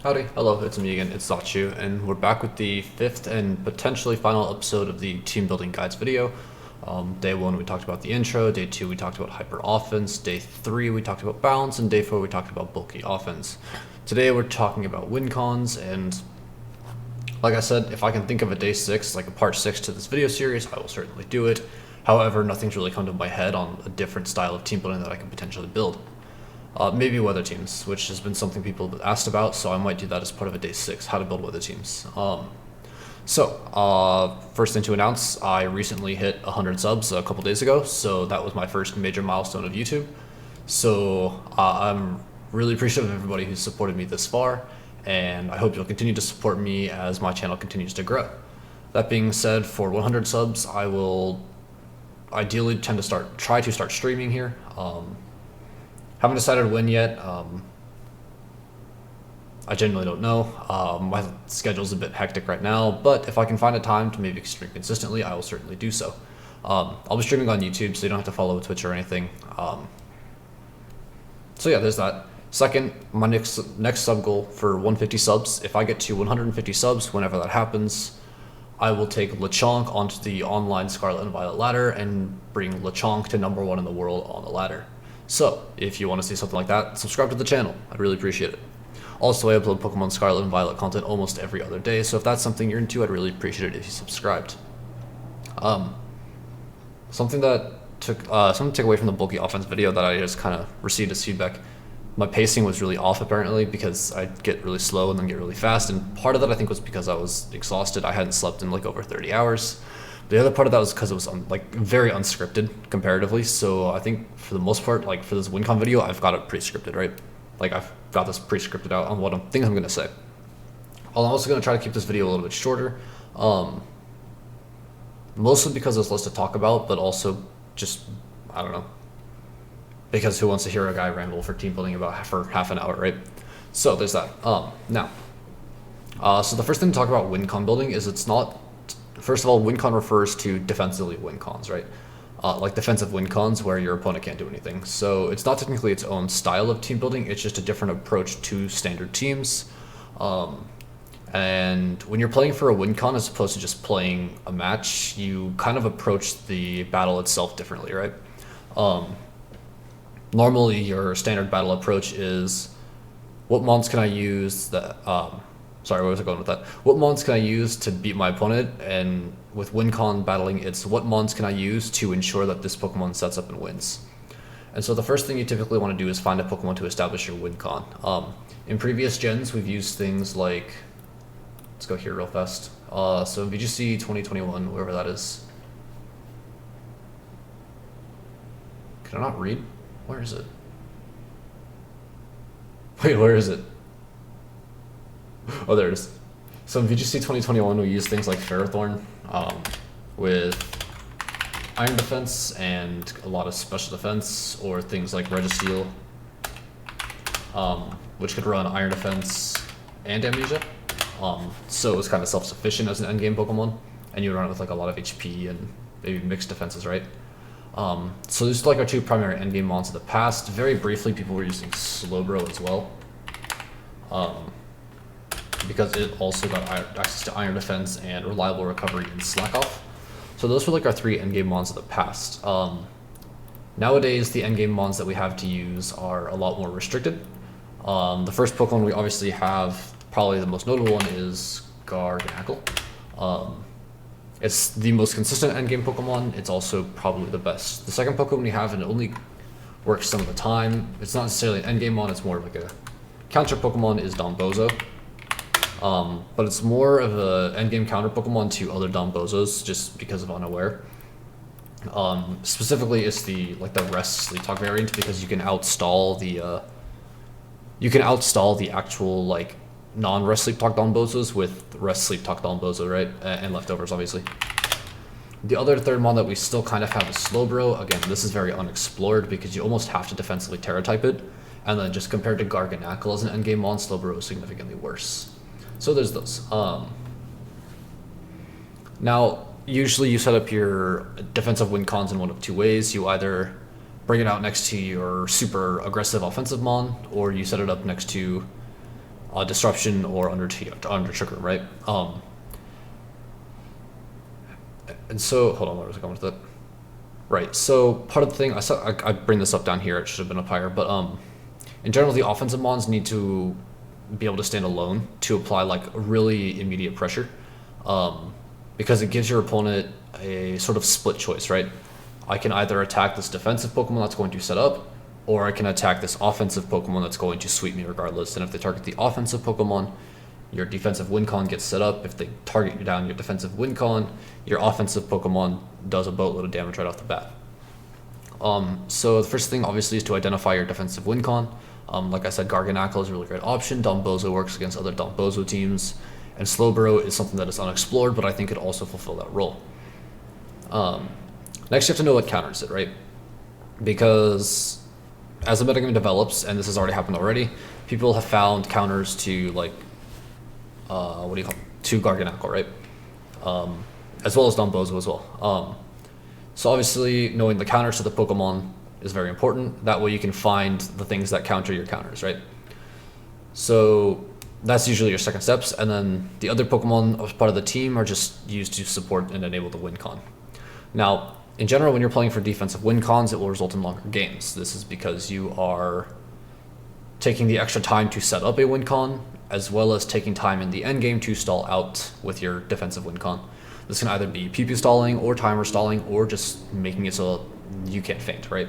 Howdy, hello, it's me again, it's Zachu, and we're back with the fifth and potentially final episode of the team building guides video. Day 1 we talked about the intro, day 2 we talked about hyper offense, day 3 we talked about balance, and day 4 we talked about bulky offense. Today we're talking about win cons, and like I said, if I can think of a day 6, like a part 6 to this video series, I will certainly do it. However, nothing's really come to my head on a different style of team building that I could potentially build. Maybe weather teams, which has been something people have asked about, so I might do that as part of a day 6, how to build weather teams. First thing to announce, I recently hit 100 subs a couple days ago, so that was my first major milestone of YouTube. So I'm really appreciative of everybody who's supported me this far, and I hope you'll continue to support me as my channel continues to grow. That being said, for 100 subs, I will ideally try to start streaming here. Haven't decided when yet. I genuinely don't know. My schedule's a bit hectic right now, but if I can find a time to maybe stream consistently, I will certainly do so. I'll be streaming on YouTube, so you don't have to follow Twitch or anything. So yeah, there's that. Second, my next sub goal for 150 subs. If I get to 150 subs, whenever that happens, I will take Lechonk onto the online Scarlet and Violet ladder and bring Lechonk to #1 in the world on the ladder. So, if you want to see something like that, subscribe to the channel. I'd really appreciate it. Also, I upload Pokemon Scarlet and Violet content almost every other day, so if that's something you're into, I'd really appreciate it if you subscribed. Something to take away from the bulky offense video that I just kind of received as feedback. My pacing was really off apparently because I'd get really slow and then get really fast, and part of that I think was because I was exhausted. I hadn't slept in like over 30 hours. The other part of that was because it was very unscripted comparatively. So I think for the most part, like for this WinCon video, I've got it pre-scripted, right? Like I've got this pre-scripted out on what I think I'm gonna say. I'm also gonna try to keep this video a little bit shorter, mostly because there's less to talk about, but also just I don't know, because who wants to hear a guy ramble for team building for half an hour, right? So there's that. So the first thing to talk about WinCon building is it's not. First of all, win con refers to defensively win cons, right? Like defensive win cons where your opponent can't do anything. So it's not technically its own style of team building, it's just a different approach to standard teams. And when you're playing for a win con as opposed to just playing a match, you kind of approach the battle itself differently, right? Normally your standard battle approach is, what mons can I use that, sorry, where was I going with that? What mons can I use to beat my opponent? And with WinCon battling, it's what mons can I use to ensure that this Pokemon sets up and wins? And so the first thing you typically want to do is find a Pokemon to establish your WinCon. In previous gens, we've used things like, let's go here real fast. So VGC 2021, wherever that is. Can I not read? Where is it? Wait, where is it? Oh, there it is. So in VGC 2021, we use things like Ferrothorn with Iron Defense and a lot of Special Defense, or things like Registeel, which could run Iron Defense and Amnesia. So it was kind of self-sufficient as an endgame Pokemon, and you would run it with like a lot of HP and maybe mixed defenses, right? So these are like our two primary endgame mons of the past. Very briefly, people were using Slowbro as well. Because it also got access to Iron Defense and Reliable Recovery and Slack Off. So those were like our three endgame mons of the past. Nowadays, the endgame mons that we have to use are a lot more restricted. The first Pokemon we obviously have, probably the most notable one, is Garganacl. It's the most consistent endgame Pokemon. It's also probably the best. The second Pokemon we have, and it only works some of the time, it's not necessarily an endgame mon, it's more of like a counter Pokemon, is Donbozo. But it's more of a endgame counter Pokemon to other Donbozos just because of Unaware. Specifically, it's the rest sleep talk variant, because you can outstall the actual like non-rest sleep talk Donbozos with rest sleep talk Donbozo, right? And leftovers, obviously. The other third mon that we still kind of have is Slowbro. Again, this is very unexplored because you almost have to defensively Terra type it, and then just compared to Garganacl as an endgame mon, Slowbro is significantly worse. So there's those. Now, usually you set up your defensive win cons in one of two ways. You either bring it out next to your super aggressive offensive mon, or you set it up next to Disruption or under Trigger, right? And so, hold on, where was I going with that? Right, so part of the thing, I bring this up down here, it should have been up higher, but in general, the offensive mons need to be able to stand alone to apply like really immediate pressure, because it gives your opponent a sort of split choice, right? I can either attack this defensive Pokemon that's going to set up, or I can attack this offensive Pokemon that's going to sweep me regardless. And if they target the offensive Pokemon, your defensive win con gets set up. If they target you down your defensive win con, your offensive Pokemon does a boatload of damage right off the bat. So the first thing obviously is to identify your defensive win con. Like I said, Garganacl is a really great option. Dombozo works against other Dombozo teams. And Slowbro is something that is unexplored, but I think could also fulfill that role. Next, you have to know what counters it, right? Because as the metagame develops, and this has already happened already, people have found counters to like, to Garganacl, right? As well as Dombozo as well. So obviously, knowing the counters to the Pokemon is very important. That way you can find the things that counter your counters, right? So that's usually your second steps, and then the other Pokemon as part of the team are just used to support and enable the win con. Now, in general, when you're playing for defensive win cons, it will result in longer games. This is because you are taking the extra time to set up a win con, as well as taking time in the end game to stall out with your defensive win con. This can either be PP stalling or timer stalling, or just making it so you can't faint, right?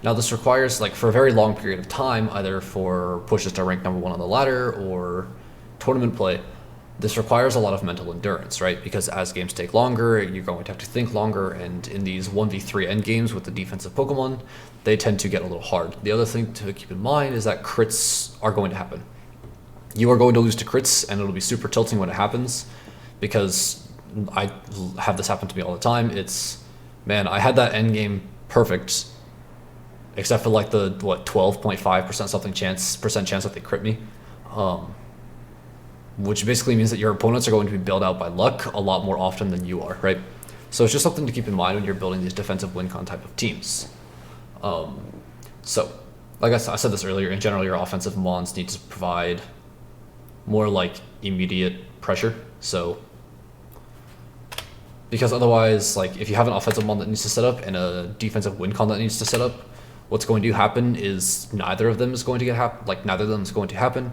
Now this requires, like, for a very long period of time, either for pushes to rank #1 on the ladder or tournament play, this requires a lot of mental endurance, right? Because as games take longer, you're going to have to think longer, and in these 1v3 end games with the defensive Pokemon, they tend to get a little hard. The other thing to keep in mind is that crits are going to happen. You are going to lose to crits, and it'll be super tilting when it happens, because I have this happen to me all the time. It's, man, I had that end game perfect, except for like the, 12.5% something chance that they crit me. Which basically means that your opponents are going to be bailed out by luck a lot more often than you are, right? So it's just something to keep in mind when you're building these defensive win con type of teams. So, like I said this earlier, in general, your offensive mons need to provide more like immediate pressure. So, because otherwise, like if you have an offensive mon that needs to set up and a defensive win con that needs to set up, what's going to happen is neither of them is going to happen.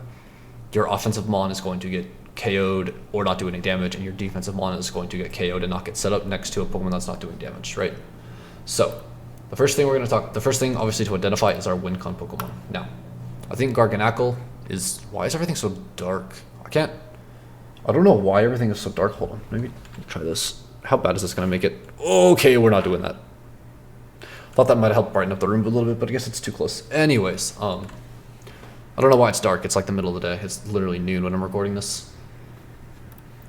Your offensive mon is going to get KO'd or not do any damage, and your defensive mon is going to get KO'd and not get set up next to a Pokemon that's not doing damage, right? So, the first thing obviously to identify is our win con Pokemon. Now, I think Garganacl is, why is everything so dark? I don't know why everything is so dark. Hold on, maybe try this. How bad is this gonna make it? Okay, we're not doing that. Thought that might help brighten up the room a little bit, but I guess it's too close. Anyways, I don't know why it's dark. It's like the middle of the day. It's literally noon when I'm recording this.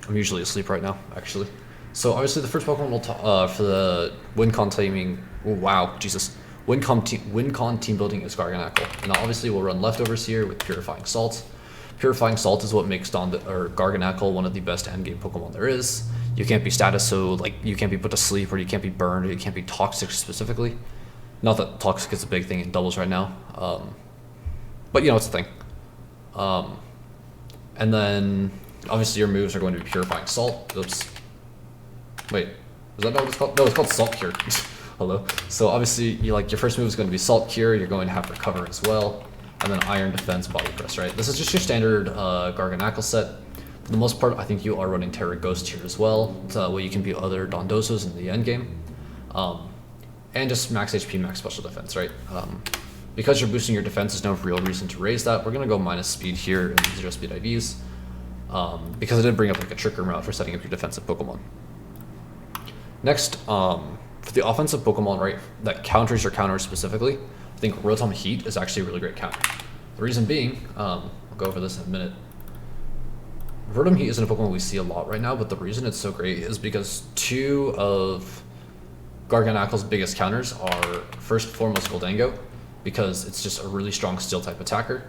I'm usually asleep right now, actually. So obviously the first Pokemon we'll for the win con teaming. Oh, wow, Jesus. Win con team building is Garganacl. Now obviously we'll run leftovers here with Purifying Salt. Purifying Salt is what makes Garganacl one of the best endgame Pokemon there is. You can't be status, so like you can't be put to sleep, or you can't be burned, or you can't be toxic specifically. Not that toxic is a big thing in doubles right now. But you know, it's a thing. And then obviously your moves are going to be Purifying Salt. Oops. Wait, is that not what it's called? No, it's called Salt Cure. Hello. So obviously your first move is going to be Salt Cure. You're going to have Recover as well, and then Iron Defense, Body Press. Right. This is just your standard Garganacl set. For the most part, I think you are running Terra Ghost here as well, so where you can beat other Dondozos in the end game, and just max HP, max special defense. Right. Because you're boosting your defense, there's no real reason to raise that. We're going to go minus speed here and 0 speed IVs, because I did bring up like a Trick Room route for setting up your defensive Pokemon. Next, for the offensive Pokemon, right, that counters your counters specifically, I think Rotom Heat is actually a really great counter. The reason being, I'll go over this in a minute. Rotom Heat isn't a Pokemon we see a lot right now, but the reason it's so great is because two of Garganacl's biggest counters are, first and foremost, Goldango, because it's just a really strong steel type attacker,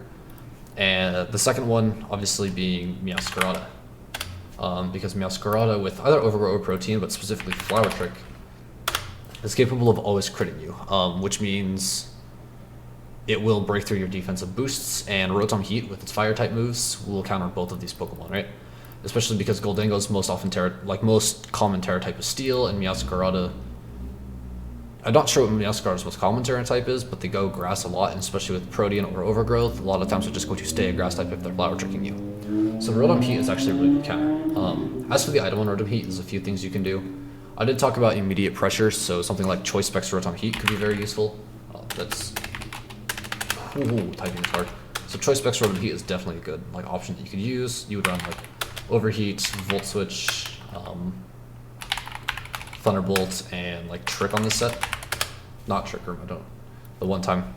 and the second one obviously being Meowscarada, because Meowscarada with either Overgrow or Protein, but specifically Flower Trick, is capable of always critting you, which means it will break through your defensive boosts, and Rotom Heat with its fire type moves will counter both of these Pokemon, right? Especially because Goldango's most common Terra type is Steel, and Meowscarada. I'm not sure what Meowscarada's most common Terra type is, but they go Grass a lot, and especially with Protean or Overgrowth, a lot of times they'll just go to stay a Grass type if they're Flower Tricking you. So Rotom Heat is actually a really good counter. As for the item on Rotom Heat, there's a few things you can do. I did talk about immediate pressure, so something like Choice Specs Rotom Heat could be very useful. Typing is hard. So Choice Specs Rotom Heat is definitely a good option that you could use. You would run Overheat, Volt Switch, Thunderbolt, and Trick on this set. Not Trick Room, I don't. The one time.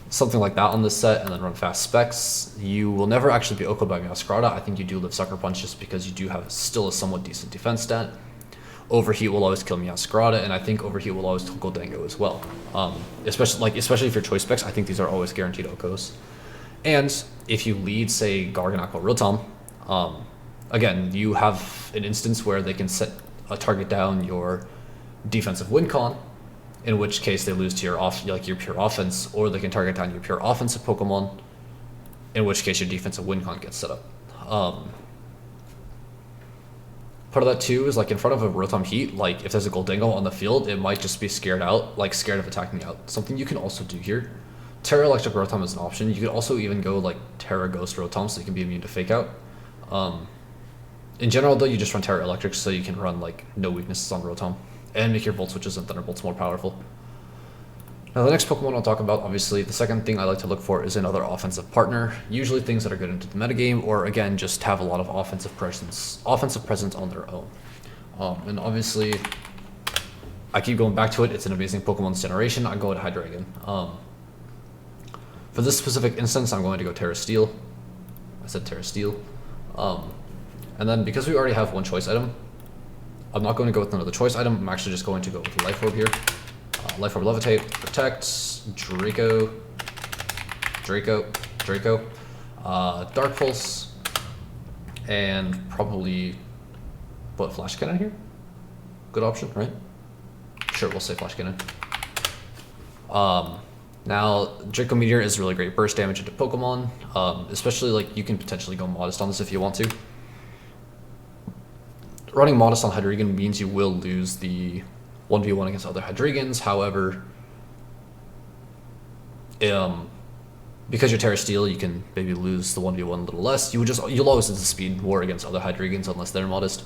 Something like that on this set, and then run Fast Specs. You will never actually be OHKO'd by Meowscarada. I think you do live Sucker Punch just because you do have still a somewhat decent defense stat. Overheat will always kill Meowscarada, and I think Overheat will always kill Goldango as well. Especially if you're Choice Specs, I think these are always guaranteed OHKOs. And if you lead, say, Garganacl Rotom, again, you have an instance where they can set a target down your defensive win con, in which case they lose to your pure offense, or they can target down your pure offensive Pokemon, in which case your defensive win con gets set up. Part of that too is in front of a Rotom Heat, if there's a Goldango on the field, it might just be scared of attacking out. Something you can also do here, Terra Electric Rotom is an option. You could also even go Terra Ghost Rotom, so you can be immune to Fake Out. In general though, you just run Terra Electric so you can run no weaknesses on Rotom, and make your Volt Switches and Thunderbolts more powerful. Now the next Pokemon I'll talk about, obviously, the second thing I like to look for is another offensive partner, usually things that are good into the metagame, or again, just have a lot of offensive presence on their own. And obviously, I keep going back to it, it's an amazing Pokemon's generation, I go with Hydreigon. For this specific instance, I'm going to go Terra Steel. I said Terra Steel. And then because we already have one choice item, I'm not going to go with another choice item, I'm actually just going to go with Life Orb here. Life Orb Levitate, Protect, Draco, Dark Pulse, and probably, Flash Cannon here? Good option, right? Sure, we'll say Flash Cannon. Now, Draco Meteor is really great burst damage into Pokemon, especially you can potentially go Modest on this if you want to. Running Modest on Hydreigon means you will lose the 1v1 against other Hydreigons. However, because you're Terra Steel, you can maybe lose the 1v1 a little less. You'll always lose the speed war against other Hydreigons unless they're Modest.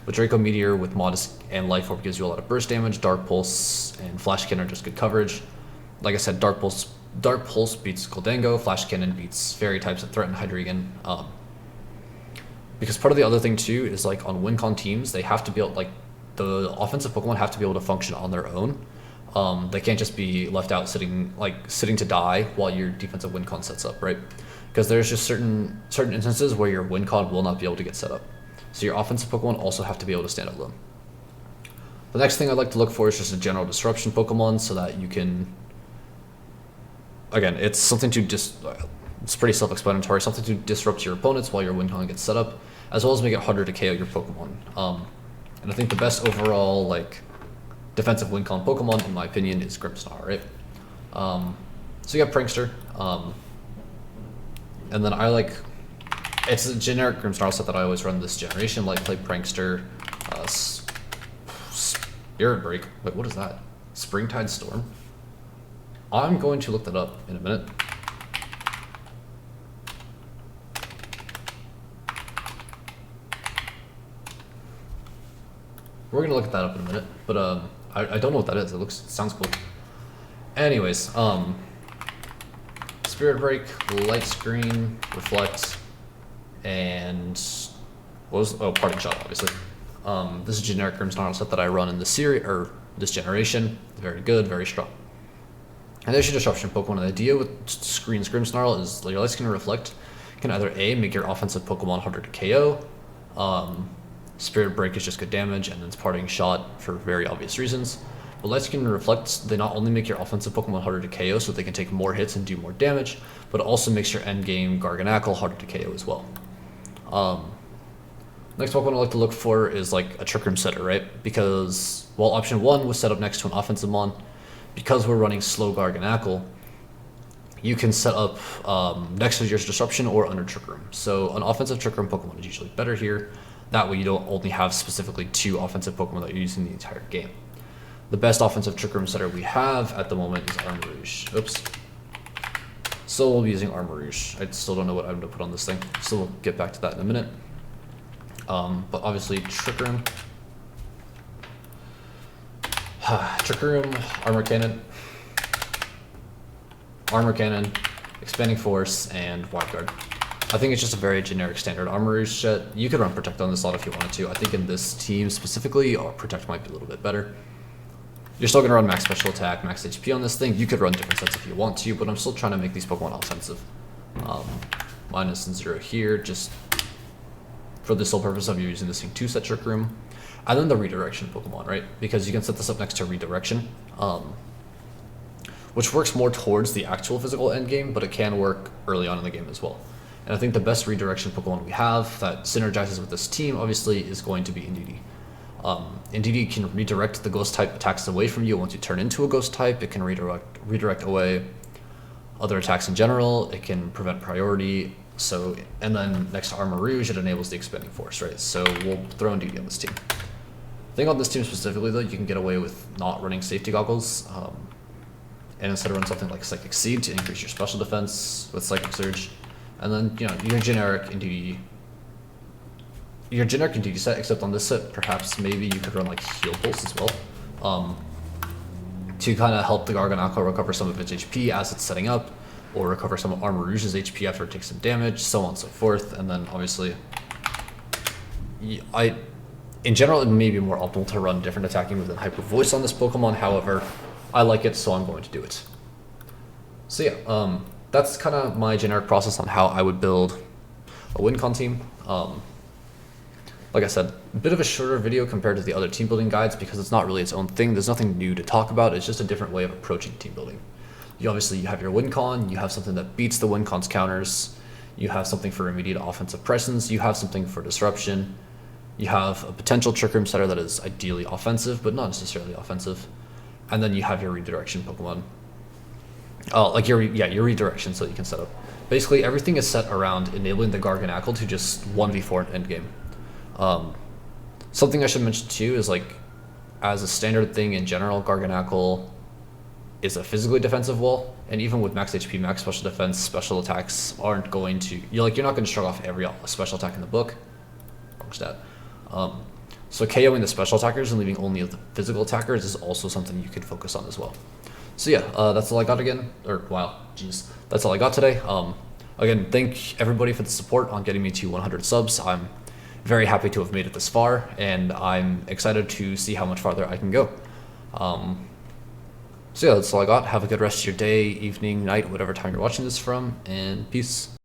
But Draco Meteor with Modest and Life Orb gives you a lot of burst damage. Dark Pulse and Flash Cannon are just good coverage. Like I said, Dark Pulse beats Goldango. Flash Cannon beats Fairy types that threaten Hydreigon. Because part of the other thing too is on win con teams, they have to be able the offensive Pokemon have to be able to function on their own. They can't just be left out sitting to die while your defensive win con sets up, right? Because there's just certain instances where your win con will not be able to get set up. So your offensive Pokemon also have to be able to stand alone. The next thing I'd like to look for is just a general disruption Pokemon, so that you can, again, it's something to it's pretty self-explanatory, something to disrupt your opponents while your win con gets set up, as well as make it harder to KO your Pokemon. And I think the best overall defensive win con Pokemon, in my opinion, is Grimmsnarl, right? So you got Prankster, and then it's a generic Grimmsnarl set that I always run this generation, play Prankster, Spirit Break. Wait, what is that? Springtide Storm? I'm going to look that up in a minute. We're gonna look at that up in a minute, but I don't know what that is. It sounds cool. Anyways, Spirit Break, Light Screen, Reflect, and Parting Shot, obviously. This is a generic Grimmsnarl set that I run in this series, or this generation. Very good, very strong. And there's your disruption Pokemon. The idea with Screen's Grimmsnarl is your Light Screen Reflect can either A, make your offensive Pokemon harder to KO, Spirit Break is just good damage, and then it's Parting Shot for very obvious reasons. But Light Screen and Reflect, they not only make your offensive Pokemon harder to KO so they can take more hits and do more damage, but it also makes your endgame Garganacl harder to KO as well. Next Pokemon I like to look for is a Trick Room setter, right? Because while option 1 was set up next to an offensive mon, because we're running slow Garganacl, you can set up next to your disruption or under Trick Room. So an offensive Trick Room Pokemon is usually better here. That way you don't only have specifically 2 offensive Pokemon that you're using the entire game. The best offensive Trick Room setter we have at the moment is Armarouge. Oops. So we'll be using Armarouge. I still don't know what I'm going to put on this thing, so we'll get back to that in a minute. But obviously Trick Room. Trick Room, Armor Cannon, Expanding Force, and Wild Guard. I think it's just a very generic standard Armarouge set. You could run Protect on this slot if you wanted to. I think in this team specifically, Protect might be a little bit better. You're still going to run max special attack, max HP on this thing. You could run different sets if you want to, but I'm still trying to make these Pokemon offensive. Minus and 0 here, just for the sole purpose of you using this thing to set Trick Room. And then the redirection Pokemon, right? Because you can set this up next to redirection, which works more towards the actual physical endgame, but it can work early on in the game as well. And I think the best redirection Pokemon we have that synergizes with this team, obviously, is going to be Indeedee. Indeedee can redirect the ghost type attacks away from you once you turn into a ghost type. It can redirect away other attacks in general. It can prevent priority. So, and then next to Armarouge, it enables the Expanding Force, right? So we'll throw Indeedee on this team. I think on this team specifically, though, you can get away with not running safety goggles, and instead run something like Psychic Seed to increase your special defense with Psychic Surge, and then your generic Indeedee set. Except on this set, perhaps maybe you could run like Heal Pulse as well, to kind of help the Garganacl recover some of its HP as it's setting up, or recover some of Armarouge's HP after it takes some damage, so on and so forth. And then obviously, in general, it may be more optimal to run different attacking moves than Hyper Voice on this Pokemon. However, I like it, so I'm going to do it. So yeah, that's kind of my generic process on how I would build a WinCon team. Like I said, a bit of a shorter video compared to the other team building guides because it's not really its own thing. There's nothing new to talk about. It's just a different way of approaching team building. You have your WinCon, you have something that beats the WinCon's counters, you have something for immediate offensive presence, you have something for disruption, you have a potential Trick Room setter that is ideally offensive, but not necessarily offensive. And then you have your redirection Pokemon. Like your redirection so you can set up. Basically, everything is set around enabling the Garganacl to just 1v4 an endgame. Something I should mention too is, like, as a standard thing in general, Garganacl is a physically defensive wall, and even with max HP, max special defense, special attacks aren't going to, you're not going to shrug off every special attack in the book. Wrong stat. So KOing the special attackers and leaving only the physical attackers is also something you could focus on as well. So yeah, that's all I got again. That's all I got today. Again, thank everybody for the support on getting me to 100 subs. I'm very happy to have made it this far, and I'm excited to see how much farther I can go. So yeah, that's all I got. Have a good rest of your day, evening, night, whatever time you're watching this from, and peace.